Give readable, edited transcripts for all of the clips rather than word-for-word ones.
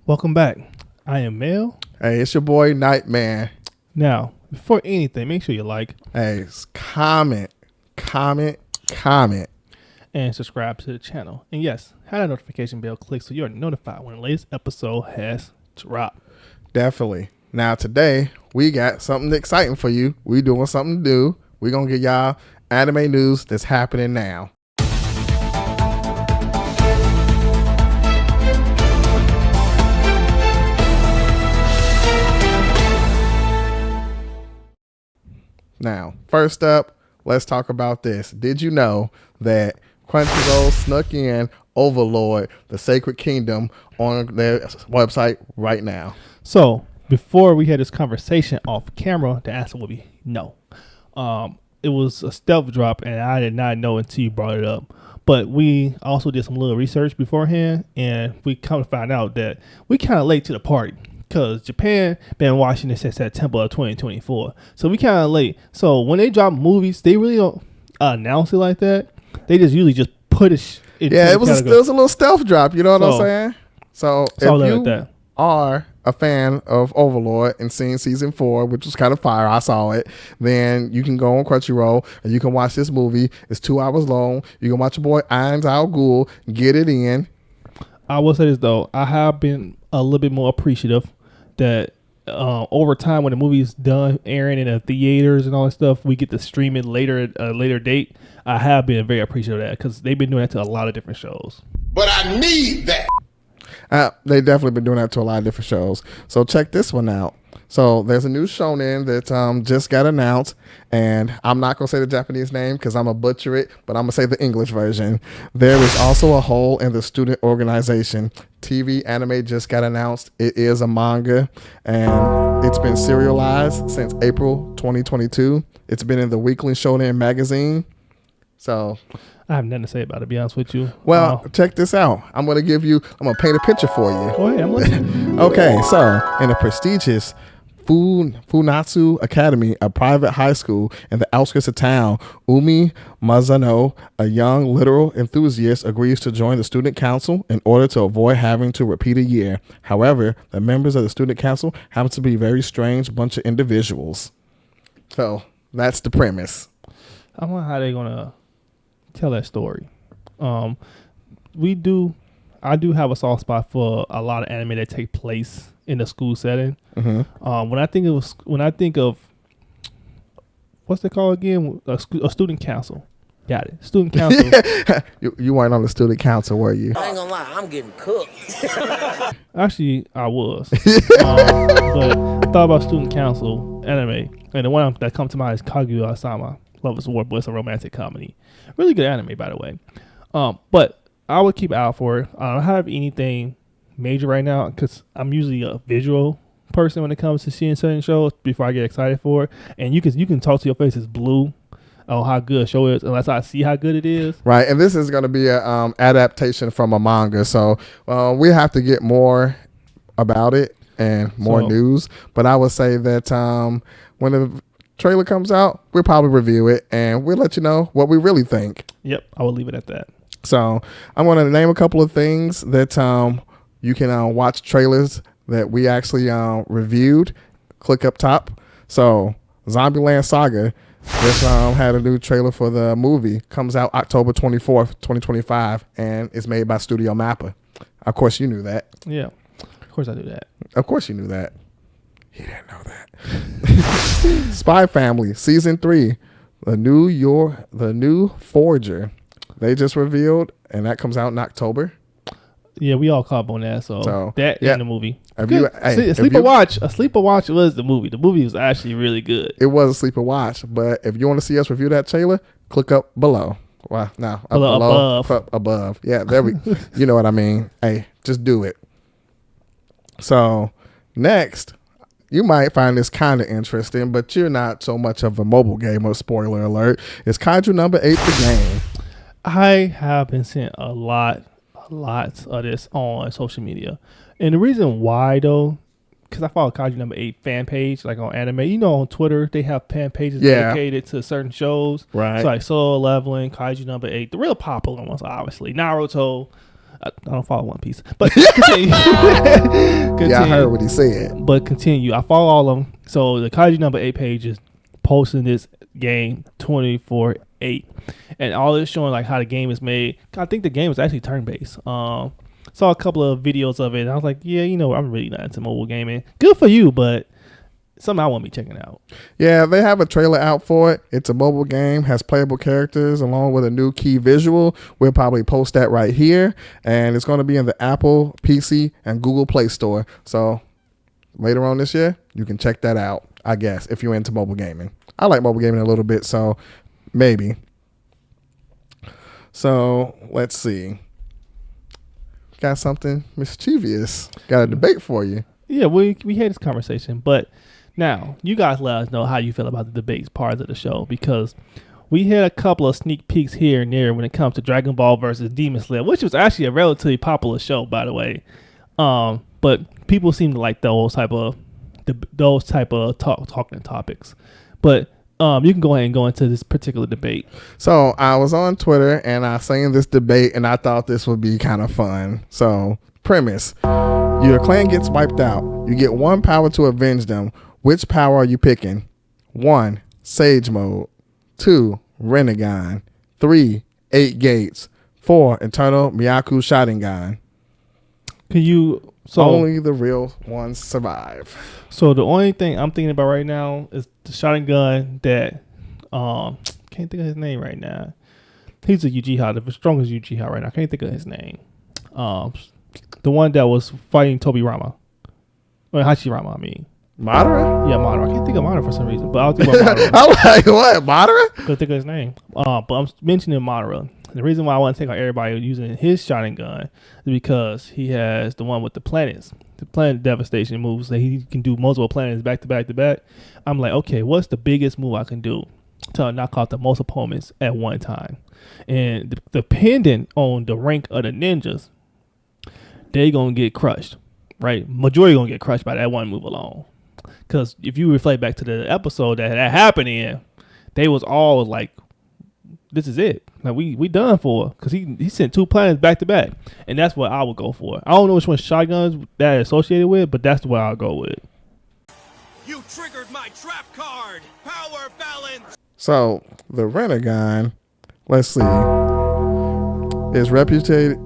Welcome back. I am Mel. Hey, it's your boy Nightman. Now, before anything, make sure you like, Hey, comment, and subscribe to the channel. And yes, have that notification bell clicked so you're notified when the latest episode has dropped. Definitely. Now today we got something exciting for you. We doing something new. We gonna get y'all anime news that's happening now. Now, first up, let's talk about this. Did you know that Crunchyroll snuck in Overlord, the Sacred Kingdom, on their website right now? So, before we had this conversation off camera, the answer would be no. It was a stealth drop, and I did not know until you brought it up. But we also did some little research beforehand, and we come to find out that we kind of late to the party. Because Japan been watching this since September of 2024. So we kind of late. So when they drop movies, they really don't announce it like that. They just usually just put it it was a little stealth drop. You know what I'm saying? So if you are a fan of Overlord and seen season 4, which was kind of fire, I saw it, then you can go on Crunchyroll and you can watch this movie. It's 2 hours long. You can watch your boy Ainz Al Ghul get it in. I will say this, though. I have been a little bit more appreciative that over time, when the movie's done airing in the theaters and all that stuff, we get to stream it later at a later date. I have been very appreciative of that because they've been doing that to a lot of different shows. But I need that. They definitely been doing that to a lot of different shows. So check this one out. So there's a new shonen that just got announced, and I'm not going to say the Japanese name because I'm going to butcher it, but I'm going to say the English version. There is also a hole in the student organization. TV anime just got announced. It is a manga, and it's been serialized since April 2022. It's been in the Weekly Shonen magazine. So I have nothing to say about it, to be honest with you. Well, check this out. I'm going to paint a picture for you. Go ahead, I'm listening. Okay, so in a prestigious Funatsu Academy, a private high school in the outskirts of town, Umi Mazano, a young literal enthusiast, agrees to join the student council in order to avoid having to repeat a year. However, the members of the student council happen to be a very strange bunch of individuals. So that's the premise. I wonder how they're going to tell that story. I do have a soft spot for a lot of anime that take place in the school setting. Mm-hmm. When I think of what's it called again? A student council. Got it. Student council. You weren't on the student council, were you? I ain't gonna lie, I'm getting cooked. Actually, I was. But I thought about student council anime, and the one that comes to mind is Kaguya-sama. Love is War, but it's a romantic comedy. Really good anime, by the way. But I would keep out for it. I don't have anything major right now because I'm usually a visual person when it comes to seeing certain shows before I get excited for it. And you can talk to your face is blue on how good a show is unless I see how good it is. Right, and this is going to be an adaptation from a manga, so we have to get more about it and more news. But I would say that when the trailer comes out, we'll probably review it and we'll let you know what we really think. Yep, I will leave it at that. So I'm going to name a couple of things that you can watch trailers that we actually reviewed. Click up top. So Zombieland Saga just had a new trailer for the movie. Comes out October 24th, 2025, and it's made by Studio Mappa. Of course, you knew that. Yeah, of course I knew that. Of course you knew that. He didn't know that. Spy Family Season 3, the new Forger. They just revealed, and that comes out in October. Yeah, we all caught up on that. So that in the movie. A sleeper watch was the movie. The movie was actually really good. It was a sleeper watch, but if you want to see us review that trailer, click up below. Well, no, above. Yeah, there we. You know what I mean. Hey, just do it. So next, you might find this kind of interesting, but you're not so much of a mobile gamer. Spoiler alert! It's Kaiju number 8, the game. I have been seeing a lot of this on social media. And the reason why, though, because I follow Kaiju number 8 fan page, like on anime. You know, on Twitter, they have fan pages dedicated to certain shows. Right. So like Solo Leveling, Kaiju number 8, the real popular ones, obviously. Naruto, I don't follow One Piece, but continue. Yeah, I heard what he said. But continue. I follow all of them. So the Kaiji number 8 page is posting this game 24/8, and all it's showing like how the game is made. I think the game is actually turn based. Saw a couple of videos of it, and I was like, yeah, you know, I'm really not into mobile gaming. Good for you, but something I won't be checking out. Yeah, they have a trailer out for it. It's a mobile game, has playable characters along with a new key visual. We'll probably post that right here, and it's going to be in the Apple, PC, and Google Play Store. So later on this year, you can check that out, I guess, if you're into mobile gaming. I like mobile gaming a little bit, so maybe. So let's see. Got something mischievous. Got a debate for you. Yeah, we had this conversation, but now you guys let us know how you feel about the debates part of the show, because we had a couple of sneak peeks here and there when it comes to Dragon Ball versus Demon Slayer, which was actually a relatively popular show, by the way. But people seem to like those type of talking topics. But you can go ahead and go into this particular debate. So I was on Twitter and I seen this debate and I thought this would be kind of fun. So premise, your clan gets wiped out. You get one power to avenge them. Which power are you picking? 1, Sage Mode. 2, Renegon. 3, 8 Gates. 4, Eternal Myaku Sharingan. Can you... So, only the real ones survive. So the only thing I'm thinking about right now is the Sharingan that can't think of his name right now. He's a Uchiha, the strongest Uchiha right now. I can't think of his name. The one that was fighting Tobirama. Or Hashirama, I mean. Madara? Yeah, Madara. I can't think of Madara for some reason, but I'll think about Madara. I'm like, what? Madara? Couldn't think of his name. But I'm mentioning Madara. The reason why I want to take out everybody using his Sharingan is because he has the one with the planets. The planet devastation moves that he can do multiple planets back to back to back. I'm like, okay, what's the biggest move I can do to knock out the most opponents at one time? And depending on the rank of the ninjas, they gonna get crushed, right? Majority gonna get crushed by that one move alone. Because if you reflect back to the episode that happened in, they was all like, this is it. Like we done for, because he sent 2 planets back to back, and that's what I would go for. I don't know which one shotguns that associated with, but that's what I'll go with. You triggered my trap card. Power balance. So the Renegon, let's see, is reputed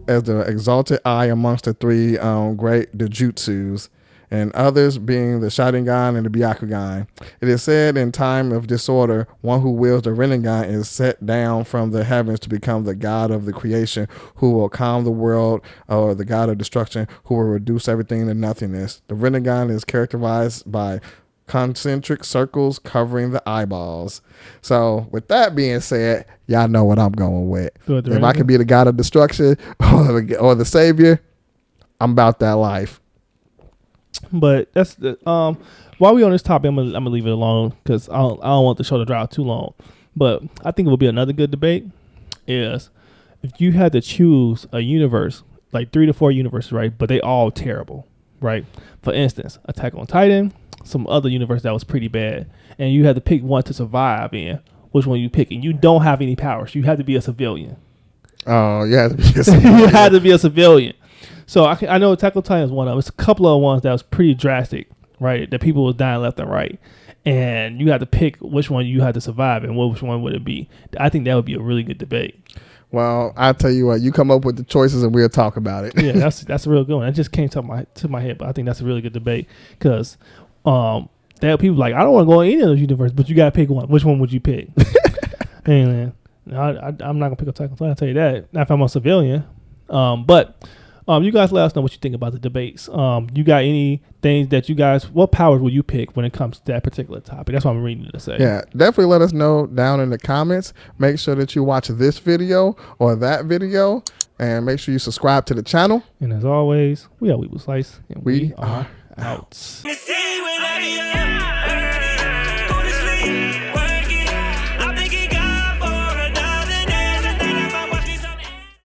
as the exalted eye amongst the 3 great Dojutsus, and others being the Sharingan and the Byakugan. It is said in time of disorder, one who wields the Renegon is set down from the heavens to become the god of the creation, who will calm the world, or the god of destruction, who will reduce everything to nothingness. The Renegon is characterized by concentric circles covering the eyeballs. So with that being said, y'all know what I'm going with. If I could be the god of destruction or the savior, I'm about that life. But that's the while we on this topic, I'm gonna leave it alone because I don't want the show to drag out too long. But I think it would be another good debate is if you had to choose a universe, like 3 to 4 universes, right? But they all terrible, right? For instance, Attack on Titan, some other universe that was pretty bad, and you had to pick one to survive in. Which one you pick? And you don't have any powers. You have to be a civilian. Oh, you have to be a civilian. You had to be a civilian. So I know Attack on Titan is one of them. It's a couple of ones that was pretty drastic, right? That people was dying left and right. And you had to pick which one you had to survive and which one would it be. I think that would be a really good debate. Well, I'll tell you what, you come up with the choices and we'll talk about it. Yeah, that's a real good one. That just came to my head, but I think that's a really good debate because there are people like, I don't want to go in any of those universes, but you got to pick one. Which one would you pick? And I'm not going to pick Attack on Titan, I'll tell you that. Not if I'm a civilian. But you guys let us know what you think about the debates. You got any things that you guys, what powers will you pick when it comes to that particular topic? That's what I'm reading to say. Yeah, definitely let us know down in the comments. Make sure that you watch this video or that video, and make sure you subscribe to the channel. And as always, we are Weeble Slice, and we are out. out.